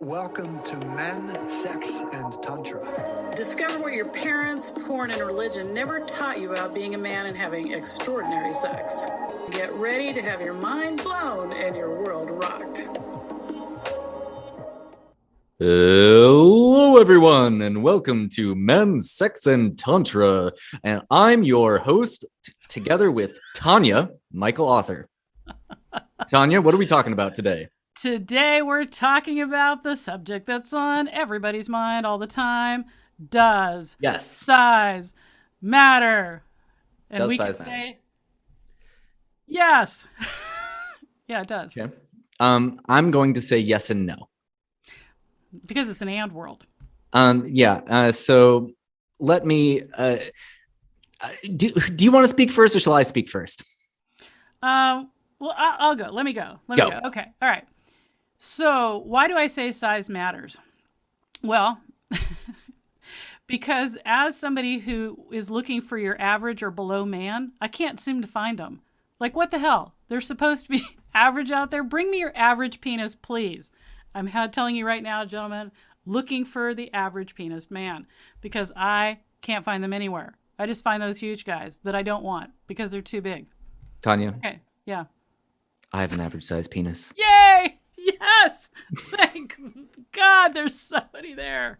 Welcome to Men, Sex, and Tantra. Discover what your parents, porn, and religion never taught you about being a man and having extraordinary sex. Get ready to have your mind blown and your world rocked. Hello, everyone, and welcome to Men, Sex, and Tantra. And I'm your host, together with Tanya, Michael Author. Tanya, what are we talking about today? Today, we're talking about the subject that's on everybody's mind all the time. Does size matter? And does we size can matter? say yes. Yeah, it does. Okay. I'm going to say yes and no. Because it's an and world. So let me. Do you want to speak first, or shall I speak first? Well, I'll go. Let me go. Go. Okay. All right. So why do I say size matters? Well, because as somebody who is looking for your average or below man, I can't seem to find them. Like, what the hell? They're supposed to be average out there. Bring me your average penis, please. I'm telling you right now, gentlemen, looking for the average penis man because I can't find them anywhere. I just find those huge guys that I don't want because they're too big. Tanya. Okay. Yeah. I have an average size penis. Yay! Yes! Thank God there's somebody there.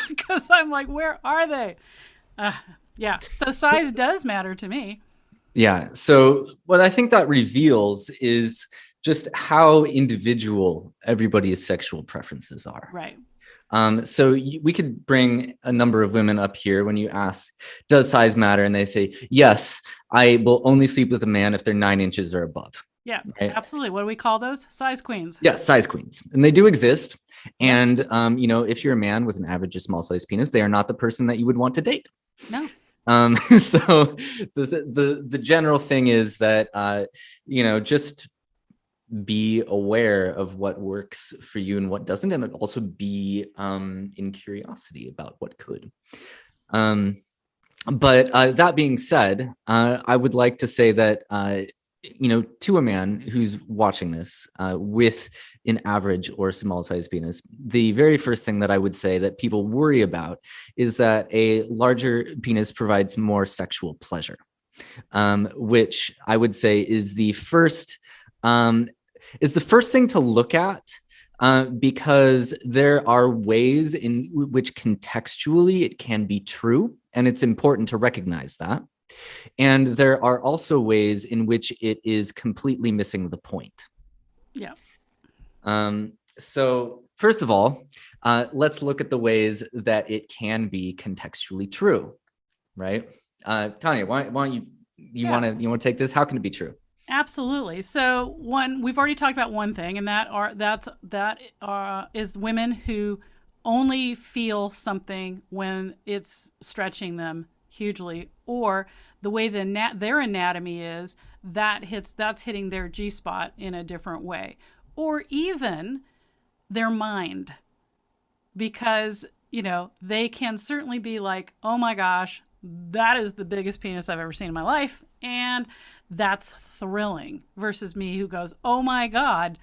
Because I'm like, where are they? Yeah. So size does matter to me. Yeah. So what I think that reveals is just how individual everybody's sexual preferences are. Right. So we could bring a number of women up here when you ask, does size matter? And they say, yes, I will only sleep with a man if they're 9 inches or above. Yeah, right? Absolutely. What do we call those? Size queens. Yeah, size queens. And they do exist. And, if you're a man with an average or small size penis, they are not the person that you would want to date. No. So the general thing is that, just be aware of what works for you and what doesn't, and also be in curiosity about what could. But that being said, I would like to say that, to a man who's watching this with an average or small size penis, the very first thing that I would say that people worry about is that a larger penis provides more sexual pleasure, which I would say is the first thing to look at, because there are ways in which contextually it can be true, and it's important to recognize that. And there are also ways in which it is completely missing the point. Yeah. So first of all, let's look at the ways that it can be contextually true, right? Tanya, why don't you want to take this? How can it be true? Absolutely. So we've already talked about one thing, and that is women who only feel something when it's stretching them hugely, or the way their anatomy is, that's hitting their G-spot in a different way, or even their mind, because they can certainly be like, oh my gosh, that is the biggest penis I've ever seen in my life, and that's thrilling, versus me who goes, oh my God,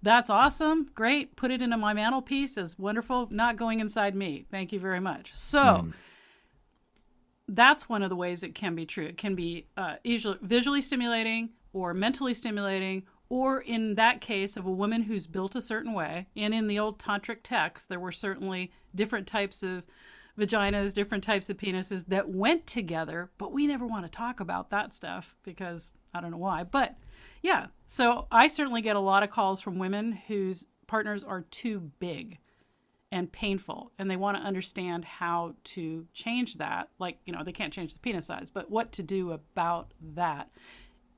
that's awesome, great, put it into my mantelpiece, as wonderful, not going inside me, thank you very much. So that's one of the ways it can be true. It can be visually stimulating or mentally stimulating, or in that case of a woman who's built a certain way. And in the old tantric texts, there were certainly different types of vaginas, different types of penises that went together, but we never want to talk about that stuff because I don't know why. But yeah, so I certainly get a lot of calls from women whose partners are too big and painful, and they want to understand how to change that. Like, they can't change the penis size, but what to do about that.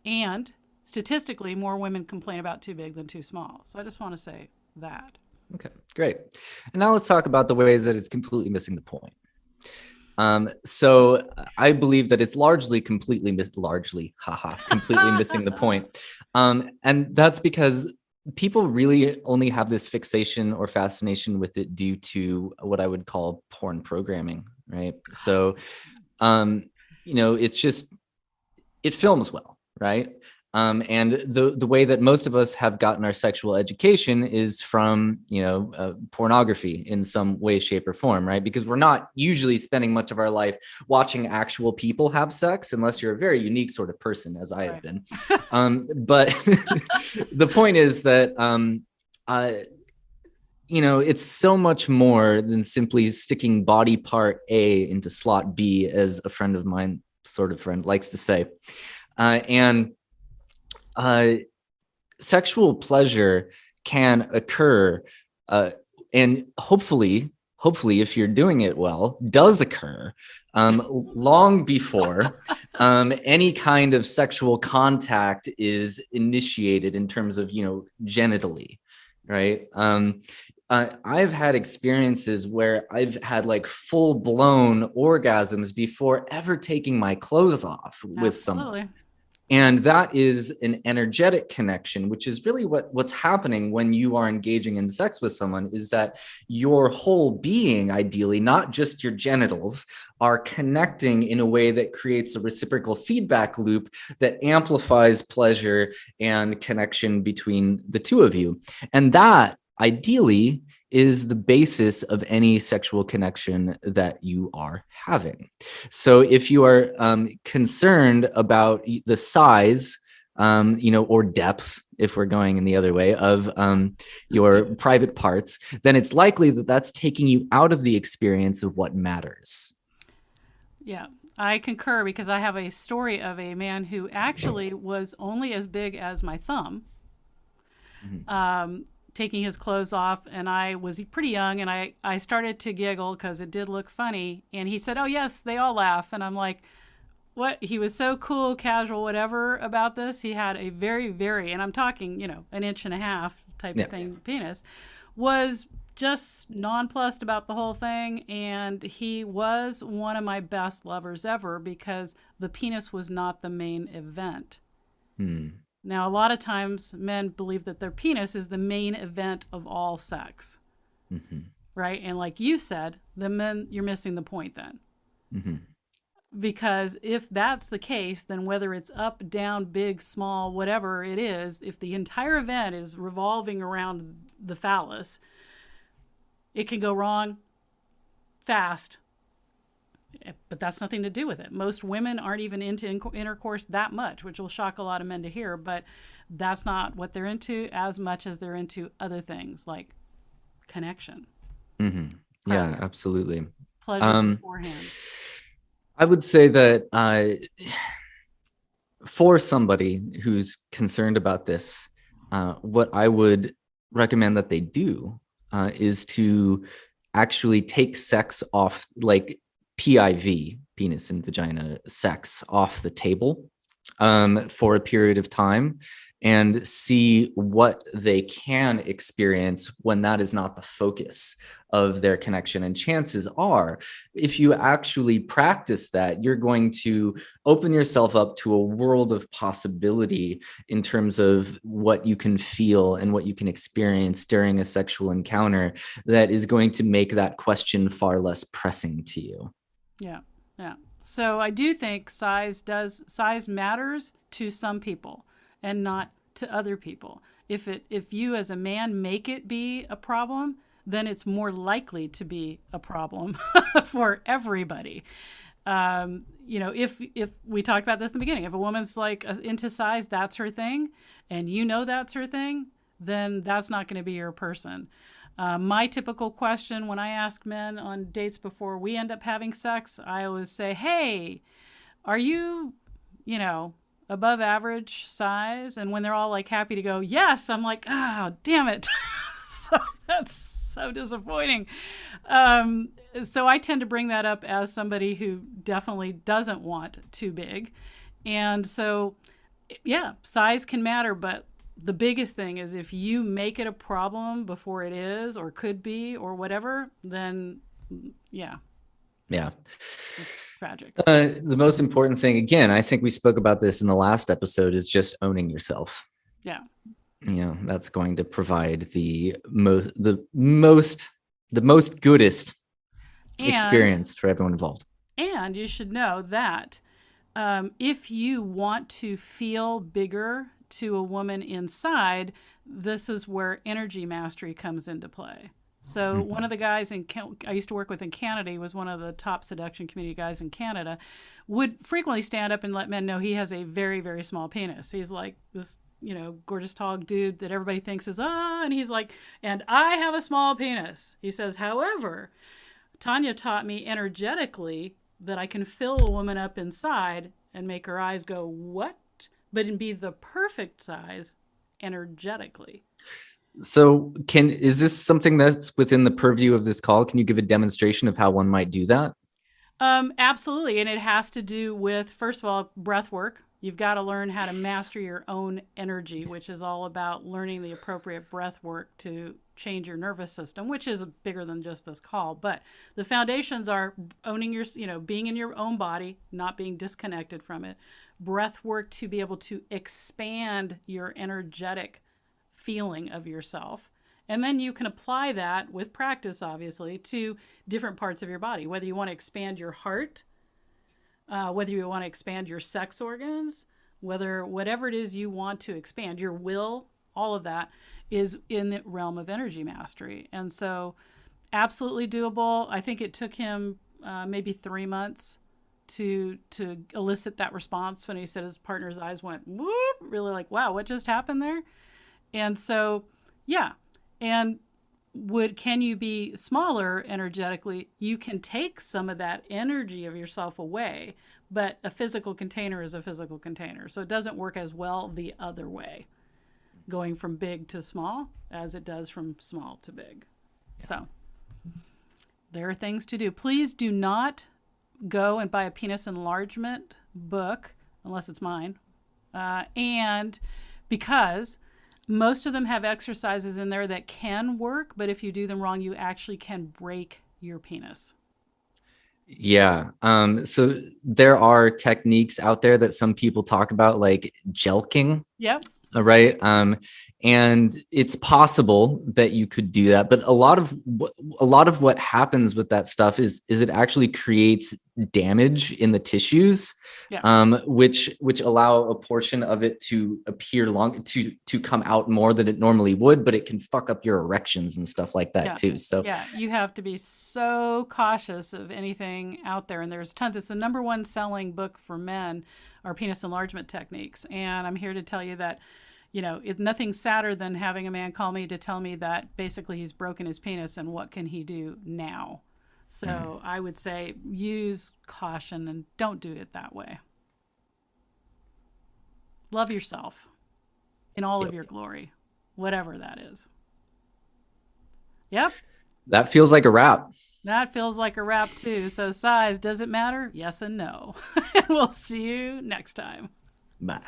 And statistically, more women complain about too big than too small. So I just want to say that. Okay, great. And now let's talk about the ways that it's completely missing the point. So I believe that it's completely missing the point. And that's because people really only have this fixation or fascination with it due to what I would call porn programming, right? So, it's just, it films well, right? And the way that most of us have gotten our sexual education is from, pornography in some way, shape, or form, right? Because we're not usually spending much of our life watching actual people have sex, unless you're a very unique sort of person, as I have been. But the point is that, it's so much more than simply sticking body part A into slot B, as a friend of mine, sort of friend, likes to say. And sexual pleasure can occur, and hopefully, if you're doing it well, does occur long before any kind of sexual contact is initiated in terms of, genitally, right? I've had experiences where I've had like full blown orgasms before ever taking my clothes off with someone. And that is an energetic connection, which is really what's happening when you are engaging in sex with someone, is that your whole being, ideally, not just your genitals, are connecting in a way that creates a reciprocal feedback loop that amplifies pleasure and connection between the two of you. And that, ideally, is the basis of any sexual connection that you are having. So if you are concerned about the size, or depth, if we're going in the other way, of your private parts, then it's likely that that's taking you out of the experience of what matters. Yeah, I concur, because I have a story of a man who actually was only as big as my thumb. Taking his clothes off, and I was pretty young, and I started to giggle because it did look funny, and he said, "Oh yes, they all laugh," and I'm like, what? He was so cool, casual, whatever about this. He had a very, very, and I'm talking, an inch and a half type of thing, penis, was just nonplussed about the whole thing, and he was one of my best lovers ever, because the penis was not the main event. Now, a lot of times men believe that their penis is the main event of all sex, right? And like you said, the men, you're missing the point then. Because if that's the case, then whether it's up, down, big, small, whatever it is, if the entire event is revolving around the phallus, it can go wrong fast. But that's nothing to do with it. Most women aren't even into intercourse that much, which will shock a lot of men to hear, but that's not what they're into as much as they're into other things like connection. Yeah, absolutely. Pleasure beforehand. I would say that for somebody who's concerned about this, what I would recommend that they do is to actually take sex off, like PIV, penis and vagina sex, off the table for a period of time, and see what they can experience when that is not the focus of their connection. And chances are, if you actually practice that, you're going to open yourself up to a world of possibility in terms of what you can feel and what you can experience during a sexual encounter, that is going to make that question far less pressing to you. Yeah. So I do think size matters to some people and not to other people. If you as a man make it be a problem, then it's more likely to be a problem for everybody. If we talked about this in the beginning, if a woman's like into size, that's her thing, and that's her thing, then that's not going to be your person. My typical question when I ask men on dates before we end up having sex, I always say, "Hey, are you, above average size?" And when they're all like happy to go, "Yes," I'm like, "Oh, damn it." So that's so disappointing. So I tend to bring that up as somebody who definitely doesn't want too big. And so, yeah, size can matter, but the biggest thing is if you make it a problem before it is, or could be, or whatever, then it's tragic. The most important thing, again, I think we spoke about this in the last episode, is just owning yourself. Yeah. That's going to provide the most goodest experience for everyone involved. And you should know that if you want to feel bigger to a woman inside, this is where energy mastery comes into play. So one of the guys I used to work with in Canada, he was one of the top seduction community guys in Canada, would frequently stand up and let men know he has a very, very small penis. He's like this, gorgeous tall dude that everybody thinks is, and he's like, and I have a small penis. He says, however, Tanya taught me energetically that I can fill a woman up inside and make her eyes go, what? But be the perfect size energetically. So is this something that's within the purview of this call? Can you give a demonstration of how one might do that? Absolutely. And it has to do with, first of all, breath work. You've got to learn how to master your own energy, which is all about learning the appropriate breath work to change your nervous system, which is bigger than just this call. But the foundations are owning being in your own body, not being disconnected from it. Breath work to be able to expand your energetic feeling of yourself. And then you can apply that with practice, obviously, to different parts of your body, whether you want to expand your heart, whether you want to expand your sex organs, whatever it is you want to expand, your will, all of that is in the realm of energy mastery. And so absolutely doable. I think it took him maybe 3 months to elicit that response when he said his partner's eyes went whoop, really like, wow, what just happened there? And so, yeah. And can you be smaller energetically? You can take some of that energy of yourself away, but a physical container is a physical container. So it doesn't work as well the other way, going from big to small as it does from small to big. So there are things to do. Please do not go and buy a penis enlargement book unless it's mine. And because most of them have exercises in there that can work, but if you do them wrong, you actually can break your penis. Yeah. So there are techniques out there that some people talk about, like jelqing. Yep. Right. And it's possible that you could do that, but a lot of what happens with that stuff is it actually creates damage in the tissues, yeah. Which allow a portion of it to appear to come out more than it normally would, but it can fuck up your erections and stuff like that too. So yeah, you have to be so cautious of anything out there, and there's tons. It's the number one selling book for men are penis enlargement techniques, and I'm here to tell you that it's nothing sadder than having a man call me to tell me that basically he's broken his penis and what can he do now. So I would say use caution and don't do it that way. Love yourself in all of your glory, whatever that is. Yep. That feels like a wrap. That feels like a wrap too. So size, does it matter? Yes and no. We'll see you next time. Bye.